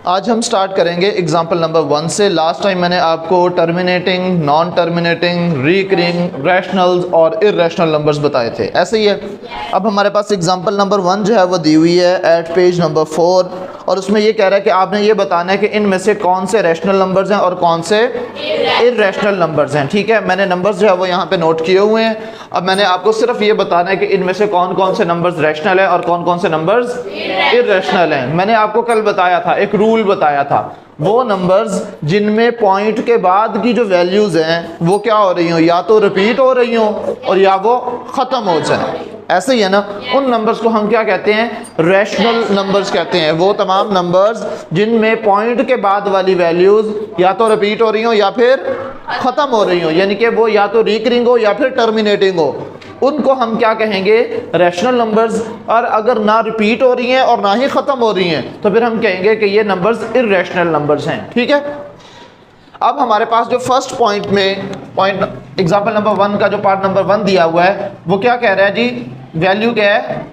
आज हम स्टार्ट करेंगे एग्जाम्पल नंबर 1 से। लास्ट टाइम मैंने आपको terminating, non terminating, recurring, rationals और इर्रेशनल नंबर्स बताए थे, ऐसे ही है। अब हमारे पास एग्जाम्पल नंबर 1 जो है वो दी हुई है एट पेज नंबर 4 और उसमें ये कह रहा है कि आपने ये बताना है कि इनमें से कौन से रैशनल नंबर्स हैं और कौन से इर्रेशनल नंबर्स हैं। ठीक है, मैंने नंबर्स जो है वो यहाँ पे नोट किए हुए हैं। अब मैंने आपको सिर्फ ये बताना है कि इनमें से कौन कौन से नंबर्स रैशनल है और कौन कौन से नंबर्स इर्रेशनल हैं। मैंने आपको कल बताया था, एक रूल बताया था, वो नंबर्स जिनमें पॉइंट के बाद की जो वैल्यूज हैं वो क्या हो रही हो, या तो रिपीट हो रही हो और या वो खत्म हो जाए, ऐसे ही है ना। उन नंबर्स को हम क्या कहते हैं, रैशनल नंबर्स कहते हैं। वो तमाम नंबर्स जिनमें पॉइंट के बाद वाली वैल्यूज या तो रिपीट हो रही हो या फिर खत्म हो रही हो, यानी कि वो या तो रिकरिंग हो या फिर टर्मिनेटिंग हो, उनको हम क्या कहेंगे, रैशनल नंबर्स। और अगर ना रिपीट हो रही हैं और ना ही खत्म हो रही हैं तो फिर हम कहेंगे कि ये नंबर्स इर्रेशनल नंबर्स हैं। ठीक है, अब हमारे पास जो फर्स्ट पॉइंट में पॉइंट एग्जांपल नंबर 1 का जो पार्ट नंबर 1 दिया हुआ है वो क्या कह रहा है जी, वैल्यू क्या है,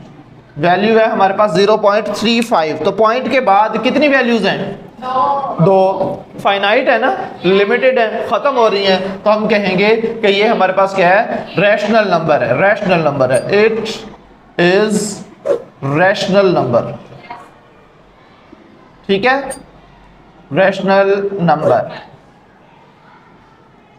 वैल्यू है हमारे पास 0.35। तो पॉइंट के बाद कितनी वैल्यूज हैं, दो। फाइनाइट है ना, लिमिटेड है, खत्म हो रही हैं, तो हम कहेंगे कि ये हमारे पास क्या है, रैशनल नंबर है, रैशनल नंबर है। It is rational number. ठीक है, रैशनल नंबर।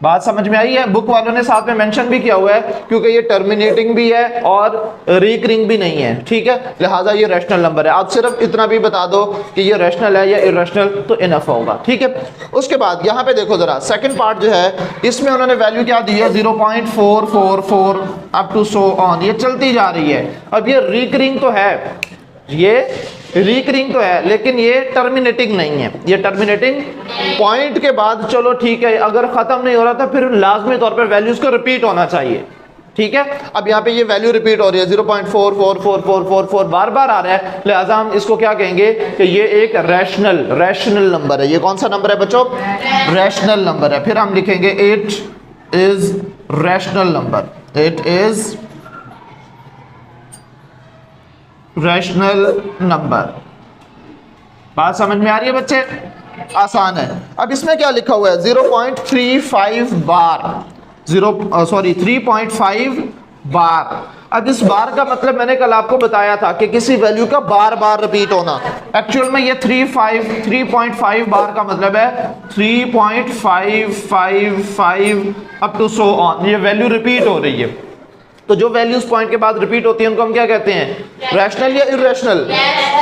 बात समझ में आई है। बुक वालों ने साथ में मेंशन भी किया हुआ है क्योंकि ये टर्मिनेटिंग भी है और रिकरिंग भी नहीं है। ठीक है, लिहाजा ये रैशनल नंबर है। आप सिर्फ इतना भी बता दो कि ये रैशनल है या इर्रेशनल तो इनफ होगा। ठीक है, उसके बाद यहाँ पे देखो जरा, सेकंड पार्ट जो है इसमें उन्होंने वैल्यू क्या दी है, 0.444 अप टू सो ऑन, ये चलती जा रही है। अब ये रिकरिंग तो है, ये रिकरिंग तो है, लेकिन ये टर्मिनेटिंग नहीं है। ये टर्मिनेटिंग पॉइंट के बाद, चलो ठीक है, अगर खत्म नहीं हो रहा था फिर लाजमी तौर पर वैल्यूज को रिपीट होना चाहिए। ठीक है, अब यहाँ पे ये वैल्यू रिपीट हो रही है, 0.444444 बार बार आ रहा है, लिहाजा हम इसको क्या कहेंगे कि ये एक रैशनल नंबर है। ये कौन सा नंबर है बच्चों, रैशनल नंबर है। फिर हम लिखेंगे it is rational number, it is rational number. बात समझ में आ रही है बच्चे, आसान है। अब इसमें क्या लिखा हुआ है, 0.35 बार, 3.5 बार। अब इस बार का मतलब मैंने कल आपको बताया था कि किसी वैल्यू का बार बार रिपीट होना। एक्चुअल में ये 3.5 बार का मतलब है 3.555 अप टू सो ऑन, ये वैल्यू रिपीट हो रही है। तो जो वैल्यूज पॉइंट के बाद रिपीट होती हैं उनको हम क्या कहते हैं, रैशनल या इर्रेशनल,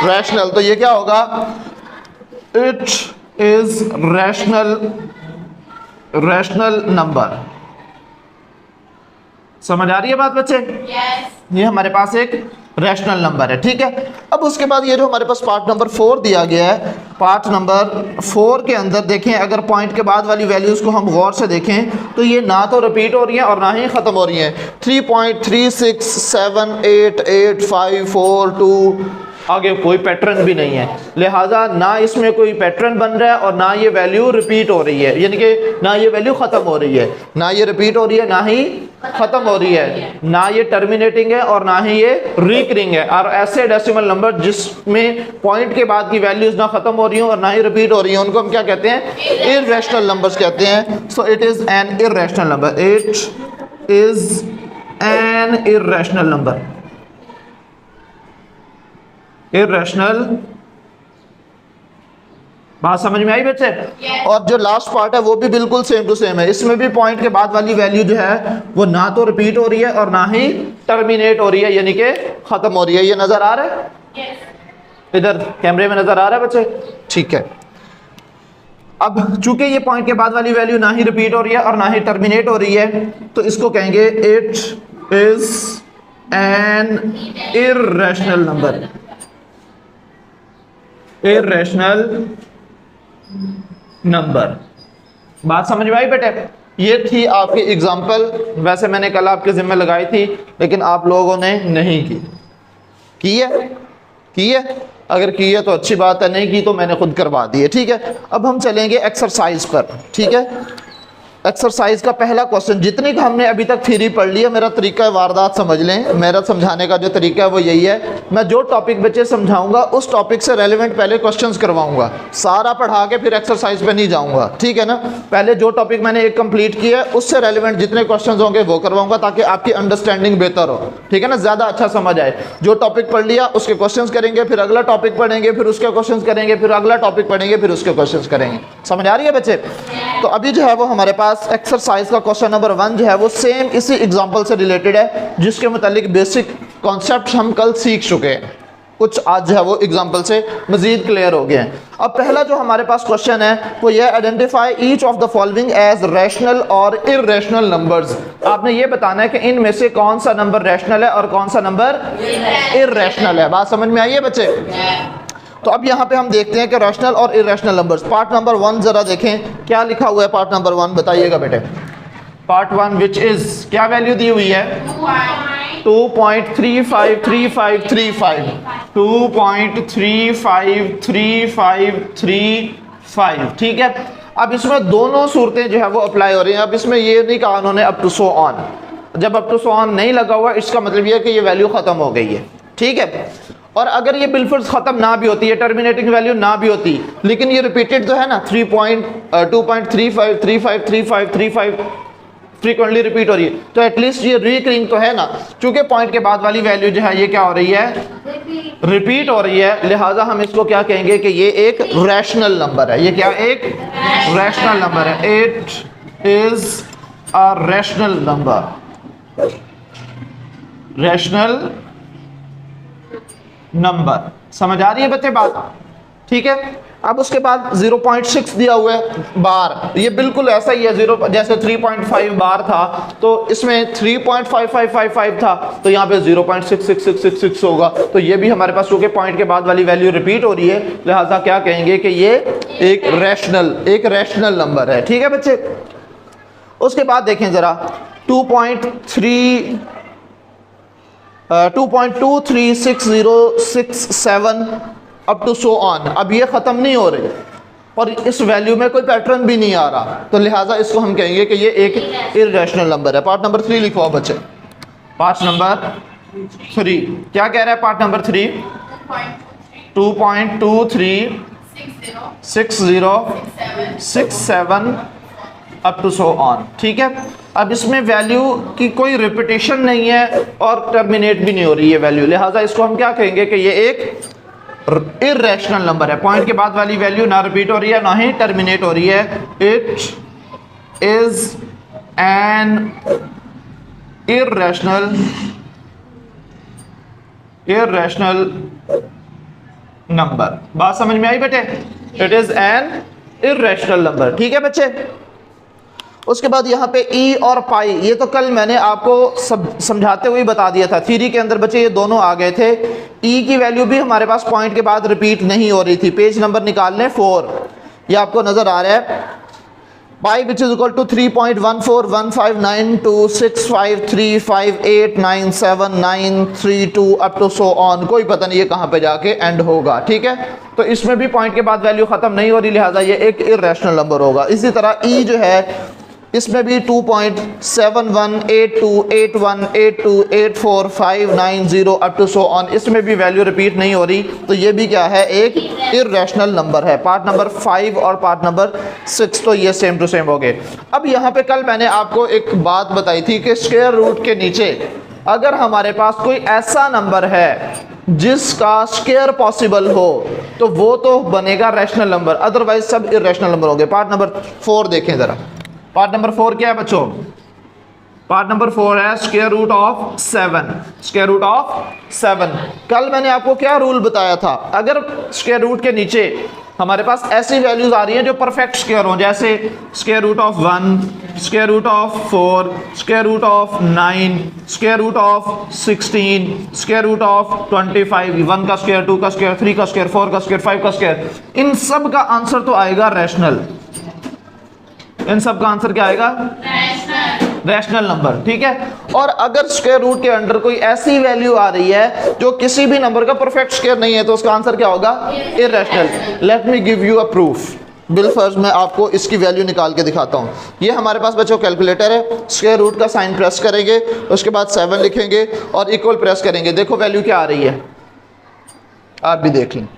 रैशनल। तो ये क्या होगा, इट इज रैशनल नंबर। समझ आ रही है बात बच्चे? ये हमारे पास एक रैशनल नंबर है। ठीक है, अब उसके बाद ये जो हमारे पास पार्ट नंबर 4 दिया गया है, पार्ट नंबर 4 के अंदर देखें, अगर पॉइंट के बाद वाली वैल्यूज को हम गौर से देखें तो ये ना तो रिपीट हो रही हैं और ना ही खत्म हो रही हैं। 3.36788542, आगे कोई पैटर्न भी नहीं है, लिहाजा ना इसमें कोई पैटर्न बन रहा है और ना ये वैल्यू रिपीट हो रही है, यानी कि ना ये वैल्यू खत्म हो रही है, ना ये रिपीट हो रही है, ना ही खत्म हो रही है, ना ये टर्मिनेटिंग है और ना ही ये रिकरिंग है। और ऐसे डेसिमल नंबर जिसमें पॉइंट के बाद की वैल्यूज ना खत्म हो रही हो और ना ही रिपीट हो रही हो, उनको हम क्या कहते हैं, इर्रेशनल नंबर्स कहते हैं। So it is an irrational number, it is an irrational number, irrational. बात समझ में आई बच्चे? और जो लास्ट पार्ट है वो भी बिल्कुल सेम टू सेम है। इसमें भी पॉइंट के बाद वाली वैल्यू जो है वो ना तो रिपीट हो रही है और ना ही टर्मिनेट हो रही है, यानी कि खत्म हो रही है। ये नजर आ रहा है? इधर कैमरे में नजर आ रहा है बच्चे? ठीक है, अब चूंकि ये पॉइंट के बाद वाली वैल्यू ना ही रिपीट हो रही है और ना ही टर्मिनेट हो रही है तो इसको कहेंगे it is an irrational number, irrational number. बात समझ में आई बेटे? ये थी आपकी एग्जांपल। वैसे मैंने कल आपके जिम्मे लगाई थी लेकिन आप लोगों ने नहीं की है? अगर की है तो अच्छी बात है, नहीं की तो मैंने खुद करवा दी है। ठीक है, अब हम चलेंगे एक्सरसाइज पर। ठीक है, एक्सरसाइज का पहला क्वेश्चन, जितनी का हमने अभी तक थ्योरी पढ़ ली है, मेरा तरीका वारदात समझ लें, मेरा समझाने का जो तरीका है वो यही है, मैं जो टॉपिक बच्चे समझाऊंगा उस टॉपिक से रेलेवेंट पहले क्वेश्चंस करवाऊंगा, सारा पढ़ा के फिर एक्सरसाइज पे नहीं जाऊंगा, ठीक है ना। पहले जो टॉपिक मैंने एक कंप्लीट किया है उससे रेलेवेंट जितने क्वेश्चंस होंगे वो करवाऊंगा, ताकि आपकी अंडरस्टैंडिंग बेहतर हो, ठीक है ना, ज़्यादा अच्छा समझ आए। जो टॉपिक पढ़ लिया उसके क्वेश्चंस करेंगे, फिर अगला टॉपिक पढ़ेंगे, फिर उसके क्वेश्चंस करेंगे, फिर अगला टॉपिक पढ़ेंगे, फिर उसके क्वेश्चंस करेंगे। समझ आ रही है बच्चे? तो अभी जो है वो हमारे पास एक्सरसाइज का क्वेश्चन नंबर 1 जो है वो सेम इसी एग्जांपल से रिलेटेड है, जिसके मुतालिक बेसिक कॉन्सेप्ट हम कल सीख चुके हैं, कुछ आज जो है वो एग्जांपल से मजीद क्लियर हो गए हैं। अब पहला जो हमारे पास क्वेश्चन है वो ये, identify each of the following as rational और इररेशनल नंबर्स। आपने ये बताना है कि इनमें से कौन सा नंबर रैशनल है और कौन सा नंबर इररेशनल है। बात समझ में आई है बच्चे? तो अब यहाँ पे हम देखते हैं कि रैशनल और इररेशनल नंबर्स। पार्ट नंबर 1 जरा देखें क्या लिखा हुआ है। पार्ट नंबर 1 बताइएगा बेटे। पार्ट 1 विच इज, क्या वैल्यू दी हुई है? 2.353535 2.353535, ठीक है। अब इसमें दोनों सूरतें जो है वो अप्लाई हो रही हैं। अब इसमें ये नहीं कहा उन्होंने अप टू सो ऑन, जब अप टू सो ऑन नहीं लगा हुआ इसका मतलब ये है कि ये वैल्यू खत्म हो गई है, ठीक है। और अगर ये बिल्कुल खत्म ना भी होती है, टर्मिनेटिंग वैल्यू ना भी होती, लेकिन ये रिपीटेड जो है ना 2.353535 फ्रीक्वेंटली रिपीट हो रही है, तो एटलीस्ट ये रिकरिंग तो है ना। चूंकि पॉइंट के बाद वाली वैल्यू जो है ये क्या हो रही है? रिपीट हो रही है, लिहाजा हम इसको क्या कहेंगे कि ये एक रैशनल नंबर है। ये क्या एक रैशनल नंबर है? It is a rational number, rational number. समझ आ रही है बच्चे बात? ठीक है। अब उसके बाद 0.6 दिया हुआ है बार, ये बिल्कुल ऐसा ही है, 0 जैसे 3.5 बार था तो इसमें 3.5555 था, तो यहाँ पे 0.66666 होगा। तो ये भी हमारे पास चूंकि पॉइंट के बाद वाली वैल्यू रिपीट हो रही है, लिहाजा क्या कहेंगे कि ये एक रैशनल नंबर है, ठीक है बच्चे। उसके बाद देखें जरा 2.236067 अप टू सो ऑन। अब ये ख़त्म नहीं हो रही और इस वैल्यू में कोई पैटर्न भी नहीं आ रहा, तो लिहाजा इसको हम कहेंगे कि ये एक इररेशनल नंबर है। पार्ट नंबर 3 लिखो बच्चे। पार्ट नंबर 3 क्या कह रहा है? Part number 3 2.236067 up to so on, ठीक है। अब इसमें वैल्यू की कोई रिपीटेशन नहीं है और टर्मिनेट भी नहीं हो रही है वैल्यू, लिहाजा इसको हम क्या कहेंगे कि ये एक इररेशनल नंबर है। पॉइंट के बाद वाली वैल्यू ना रिपीट हो रही है ना ही टर्मिनेट हो रही है। It is an irrational number. बात समझ में आई बेटे? It is an irrational number, ठीक है बच्चे। उसके बाद यहाँ पे ई और पाई, ये तो कल मैंने आपको समझाते हुए बता दिया था, थ्योरी के अंदर बच्चे ये दोनों आ गए थे। ई की वैल्यू भी हमारे पास पॉइंट के बाद रिपीट नहीं हो रही थी। पेज नंबर निकाल लें 4, ये आपको नजर आ रहा है। Pi which is equal to 3.141592653589793 up to so on. कोई पता नहीं ये कहाँ पे जाके एंड होगा, ठीक है। तो इसमें भी पॉइंट के बाद वैल्यू खत्म नहीं हो रही, लिहाजा ये एक इररेशनल नंबर होगा। इसी तरह ई जो है इसमें भी 2.7182818459 अप टू सो ऑन, इसमें भी वैल्यू रिपीट नहीं हो रही, तो ये भी क्या है? एक इररेशनल नंबर है। पार्ट नंबर 5 और पार्ट नंबर 6 तो ये सेम टू सेम हो गए। अब यहाँ पे कल मैंने आपको एक बात बताई थी कि स्क्वायर रूट के नीचे अगर हमारे पास कोई ऐसा नंबर है जिसका स्क्वायर पॉसिबल हो तो वो तो बनेगा रैशनल नंबर, अदरवाइज सब इररेशनल नंबर होंगे। पार्ट नंबर 4 देखें जरा। पार्ट नंबर 4 क्या है बच्चों? पार्ट नंबर 4 है square root of 7। Square root of 7, कल मैंने आपको क्या रूल बताया था? अगर स्क्वायर रूट के नीचे हमारे पास ऐसी वैल्यूज आ रही हैं जो परफेक्ट स्क्वायर हो, जैसे square root of 1, square root of 4, square root of 9, square root of 16, square root of 25, 1 का स्क्वायर, 2 का स्क्वायर, 3 का स्क्वायर, 4 का स्क्वायर, 5 का स्क्वायर, इन सब का आंसर तो आएगा रैशनल। इन सब का आंसर क्या आएगा? रैशनल नंबर, ठीक है। और अगर स्क्वायर रूट के अंडर कोई ऐसी वैल्यू आ रही है जो किसी भी नंबर का परफेक्ट स्क्वायर नहीं है, तो उसका आंसर क्या होगा? Irrational. Let me give you a proof. बिलफर्ज मैं आपको इसकी वैल्यू निकाल के दिखाता हूँ। ये हमारे पास बच्चों कैलकुलेटर है, स्क्वायर रूट का साइन प्रेस करेंगे, उसके बाद 7 लिखेंगे और इक्वल प्रेस करेंगे। देखो वैल्यू क्या आ रही है, आप भी देख लें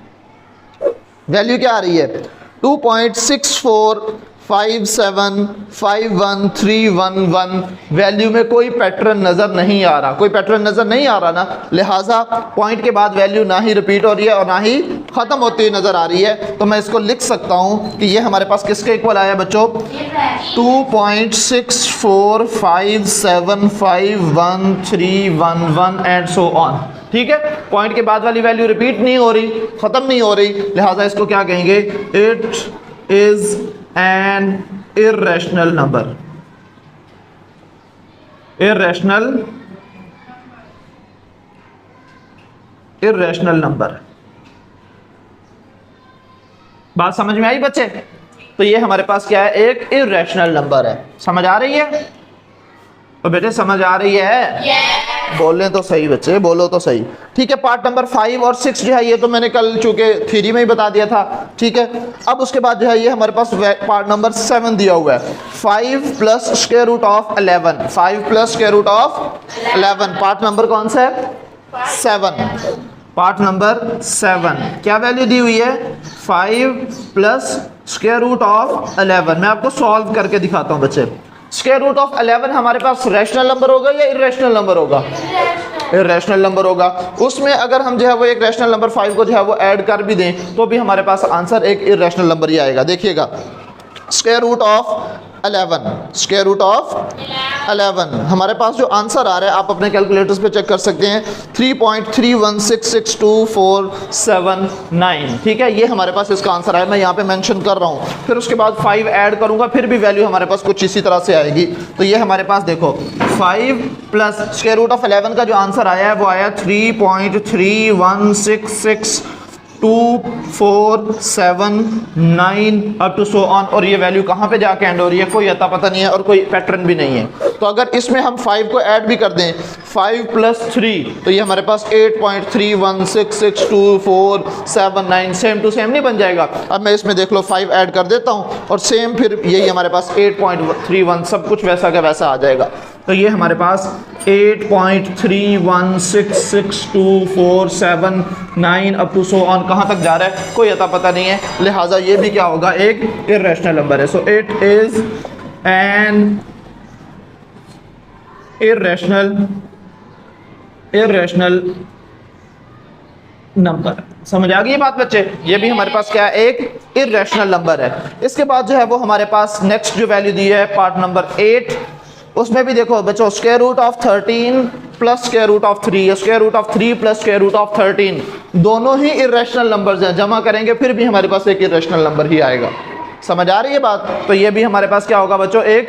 वैल्यू क्या आ रही है, 2.64575131 वैल्यू में कोई पैटर्न नज़र नहीं आ रहा, कोई पैटर्न नज़र नहीं आ रहा ना, लिहाजा पॉइंट के बाद वैल्यू ना ही रिपीट हो रही है और ना ही ख़त्म होती हुई नज़र आ रही है। तो मैं इसको लिख सकता हूँ कि ये हमारे पास किसके इक्वल आया बच्चों, 2.64575131 एंड सो ऑन। ठीक है, पॉइंट के बाद वाली वैल्यू रिपीट नहीं हो रही, ख़त्म नहीं हो रही, लिहाजा इसको क्या कहेंगे, it is an irrational number, irrational number। बात समझ में आई बच्चे? तो ये हमारे पास क्या है, एक irrational number है। समझ आ रही है? तो बेटे समझ आ रही है? बोलें तो सही बच्चे, बोलो तो सही। ठीक है, पार्ट नंबर 5 और 6 जो है ये तो मैंने कल चूंकि थ्योरी में ही बता दिया था। ठीक है, अब उसके बाद जो है ये हमारे पास पार्ट नंबर 7 दिया हुआ है, 5 plus square root of 11, 5 plus square root of 11। Part number कौन सा है, 7। पार्ट नंबर 7 क्या वैल्यू दी हुई है, 5 प्लस स्क्वायर रूट ऑफ 11। मैं आपको सॉल्व करके दिखाता हूँ बच्चे। स्क्वायर रूट ऑफ 11 हमारे पास रैशनल नंबर होगा या इर्रेशनल नंबर होगा, इर्रेशनल नंबर होगा। उसमें अगर हम जो है वो एक रैशनल नंबर 5 को जो है वो ऐड कर भी दें तो भी हमारे पास आंसर एक इर्रेशनल नंबर ही आएगा। देखिएगा, square root of 11, square root of 11 हमारे पास जो आंसर आ रहा है आप अपने कैलकुलेटर्स पे चेक कर सकते हैं, 3.31662479। ठीक है, ये हमारे पास इसका आंसर है, मैं यहाँ पे मेंशन कर रहा हूँ। फिर उसके बाद 5 ऐड करूँगा, फिर भी वैल्यू हमारे पास कुछ इसी तरह से आएगी। तो ये हमारे पास देखो 5 प्लस स्क्वायर रूट ऑफ 11 का जो आंसर आया है वो आया 3.316247 अप टू सो ऑन। और ये वैल्यू कहाँ पे जाके एंड हो रही है, कोई अता पता नहीं है और कोई पैटर्न भी नहीं है। तो अगर इसमें हम 5 को ऐड भी कर दें, 5 प्लस 3, तो ये हमारे पास 8.31662479 सेम टू सेम नहीं बन जाएगा। अब मैं इसमें देख लो 5 ऐड कर देता हूँ और सेम फिर यही हमारे पास 8.31 सब कुछ वैसा का वैसा आ जाएगा। तो ये हमारे पास 8.31662479 अप टू सो ऑन कहाँ तक जा रहा है कोई अता पता नहीं है, लिहाजा ये भी क्या होगा, एक इर्रेशनल नंबर है। So it is an irrational number. समझ आ गई ये बात बच्चे? ये भी हमारे पास क्या है, एक इर्रेशनल नंबर है। इसके बाद जो है वो हमारे पास नेक्स्ट जो वैल्यू दी है पार्ट नंबर 8, उसमें भी देखो बच्चों square root of 13 plus square root of 3, square root of 3 plus square root of 13, दोनों ही इर्रेशनल नंबर्स हैं। जमा करेंगे फिर भी हमारे पास एक इर्रेशनल नंबर ही आएगा। समझ आ रही है बात? तो ये भी हमारे पास क्या होगा बच्चों, एक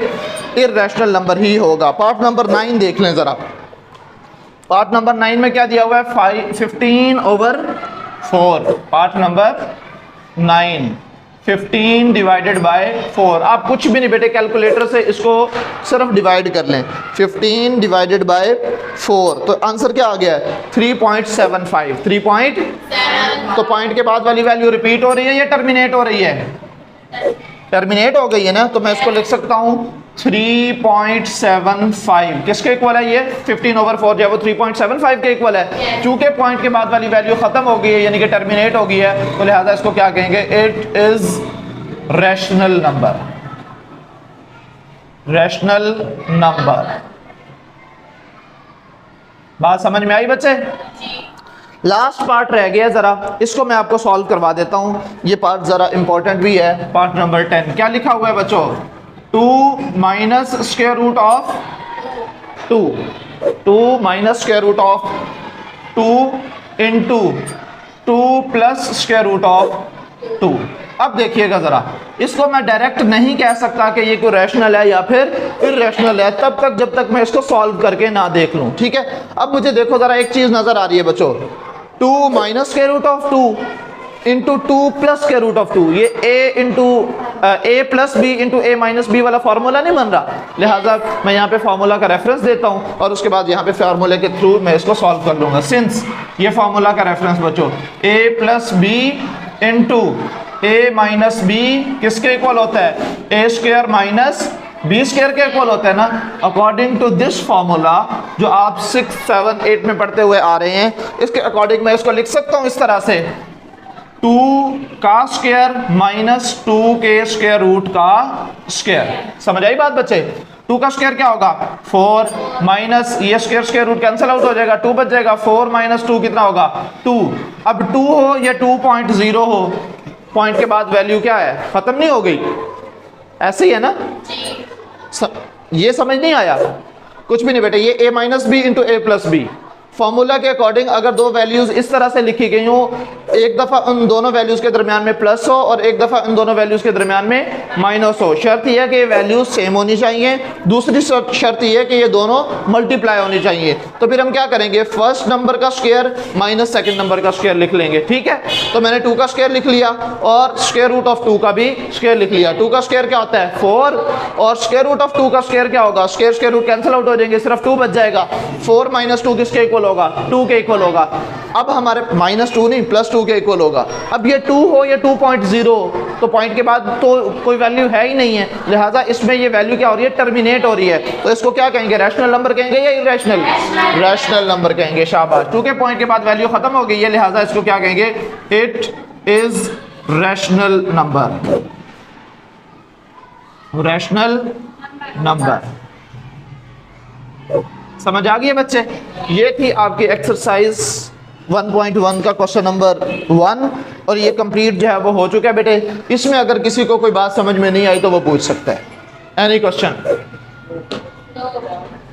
इर्रेशनल नंबर ही होगा। पार्ट नंबर 9 देख लें जरा। पार्ट नंबर 9 में क्या दिया हुआ है, 15/4। Part number 9 15 divided by 4। आप कुछ भी नहीं बेटे, कैलकुलेटर से इसको सिर्फ डिवाइड कर लें, 15 डिवाइडेड बाय 4, तो आंसर क्या आ गया है, 3.75। 3. तो पॉइंट के बाद वाली वैल्यू रिपीट हो रही है या टर्मिनेट हो रही है, टर्मिनेट हो गई है ना। तो मैं इसको लिख सकता हूँ 3.75 किसके इक्वल है, ये 15/4 जो है वो 3.75 के इक्वल है। चूंकि पॉइंट के बाद वाली वैल्यू खत्म हो गई है यानी कि टर्मिनेट हो गई है, तो लिहाजा इसको क्या कहेंगे, it is rational number, rational number. बात समझ में आई बच्चे? लास्ट पार्ट रह गया जरा, इसको मैं आपको सॉल्व करवा देता हूं। ये पार्ट जरा इंपॉर्टेंट भी है। पार्ट नंबर 10 क्या लिखा हुआ है बच्चों, 2 minus square root of 2 minus square root of 2 into 2 plus square root of 2। अब देखिएगा जरा, इसको मैं डायरेक्ट नहीं कह सकता कि ये कोई रैशनल है या फिर इर्रेशनल है तब तक जब तक मैं इसको सॉल्व करके ना देख लूं। ठीक है, अब मुझे देखो जरा एक चीज नजर आ रही है बच्चों, 2 minus square root of 2 into 2 plus square root of 2, ये a into a plus B into a minus B वाला फार्मूला नहीं बन रहा। लिहाजा मैं यहाँ पे फार्मूला का रेफरेंस देता हूँ और उसके बाद यहाँ पे फार्मूले के थ्रू मैं इसको सॉल्व कर लूँगा। सिंस ये फार्मूला का रेफरेंस बच्चों a plus B into A minus B किसके इक्वल होता है? A square minus B square के इक्वल होता है ना। अकॉर्डिंग टू दिस फॉर्मूला जो आप 6, 7, 8 में पढ़ते हुए आ रहे हैं, इसके अकॉर्डिंग मैं इसको लिख सकता हूं इस तरह से 2 का स्क्वायर माइनस 2 के स्क्वायर रूट का स्क्वायर। समझ आई बात बच्चे? 2 का स्क्वायर क्या होगा? 4 माइनस ये स्क्वायर रूट कैंसिल आउट हो जाएगा, 2 बच जाएगा। 4 माइनस 2 कितना होगा? 2। अब 2 हो या 2.0 हो, पॉइंट के बाद वैल्यू क्या है? खत्म नहीं हो गई? ऐसे ही है ना? ये समझ नहीं आया? कुछ भी नहीं बेटा, ये a minus B into A plus B formula के अकॉर्डिंग अगर दो वैल्यूज इस तरह से लिखी गई हो, एक दफा उन दोनों वैल्यूज के दरमियान में प्लस हो और एक दफा उन दोनों वैल्यूज के दरमियान में माइनस हो। शर्त यह है कि वैल्यूज सेम होनी चाहिए। दूसरी शर्त यह है कि ये दोनों मल्टीप्लाई होनी चाहिए। तो फिर हम क्या करेंगे? फर्स्ट नंबर का स्क्वायर माइनस सेकंड नंबर का स्क्वायर लिख लेंगे। ठीक है, तो मैंने 2 का स्क्वायर लिख लिया और स्क्वायर रूट ऑफ 2 का भी स्क्वायर लिख लिया। 2 का स्क्वायर क्या होता है? 4 और स्क्वायर रूट ऑफ 2 का स्क्वायर क्या होगा? स्क्वायर रूट कैंसिल आउट हो जाएंगे, सिर्फ 2 बच जाएगा। 4 माइनस 2 किसके इक्वल होगा? 2 के इक्वल होगा। अब हमारे माइनस 2 नहीं प्लस 2 के इक्वल होगा। अब ये 2 हो या 2.0 तो पॉइंट के बाद तो कोई वैल्यू है ही नहीं है, लिहाजा इसमें ये वैल्यू क्या हो रही है? टर्मिनेट हो रही है। तो इसको क्या कहेंगे? रैशनल नंबर कहेंगे या इरेशनल? रैशनल नंबर कहेंगे। शाबाश। 2 के पॉइंट के बाद वैल्यू खत्म हो गई है, लिहाजा इसको क्या कहेंगे? It is rational number. Rational number. समझ आ गई है बच्चे? ये थी आपकी एक्सरसाइज 1.1 का क्वेश्चन नंबर 1 और ये कंप्लीट जो है वो हो चुका है बेटे। इसमें अगर किसी को कोई बात समझ में नहीं आई तो वो पूछ सकता है। Any question?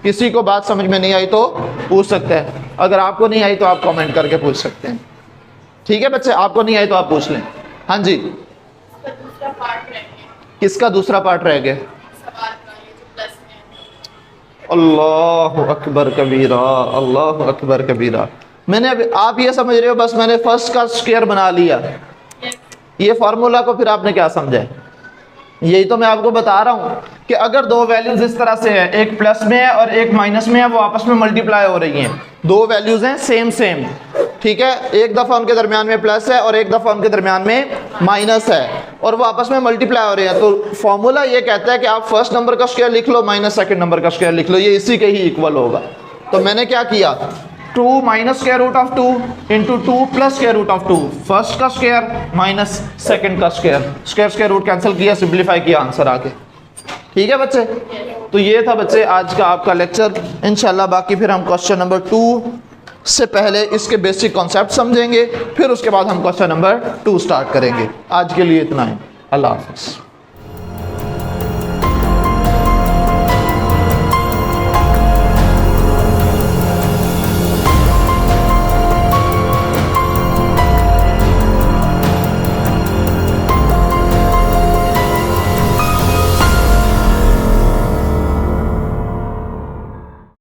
किसी को बात समझ में नहीं आई तो पूछ सकता है। अगर आपको नहीं आई तो आप कमेंट करके पूछ सकते हैं। ठीक है बच्चे, आपको नहीं आई तो आप पूछ लें। हाँ जी, किसका दूसरा पार्ट रह गया? अल्लाह अकबर कबीरा, अल्लाह अकबर कबीरा। मैंने अभी, आप ये समझ रहे हो बस मैंने फर्स्ट का स्क्वायर बना लिया, ये फार्मूला को फिर आपने क्या समझा? यही तो मैं आपको बता रहा हूं कि अगर दो वैल्यूज इस तरह से है, एक प्लस में है और एक माइनस में है, वो आपस में मल्टीप्लाई हो रही हैं। दो वैल्यूज हैं सेम सेम, ठीक है, एक दफा उनके दरमियान में प्लस है और एक दफा उनके दरमियान में माइनस है और वो आपस में मल्टीप्लाई हो रहे हैं। तो फॉर्मूला ये कहता है कि आप फर्स्ट नंबर का स्क्वायर लिख लो माइनस सेकंड नंबर का स्क्वायर लिख लो, ये इसी के ही इक्वल होगा। तो मैंने क्या किया? 2 minus square root of 2 into 2 plus square root of 2, first का स्क्वायर माइनस सेकंड का स्क्वायर, स्क्वायर रूट कैंसिल किया, सिंप्लीफाई किया, आंसर आ गया। ठीक है बच्चे, तो ये था बच्चे आज का आपका लेक्चर। इंशाल्लाह बाकी फिर हम क्वेश्चन नंबर 2 से पहले इसके बेसिक कॉन्सेप्ट समझेंगे, फिर उसके बाद हम क्वेश्चन नंबर 2 स्टार्ट करेंगे। आज के लिए इतना ही, अल्लाह हाफ़िज़।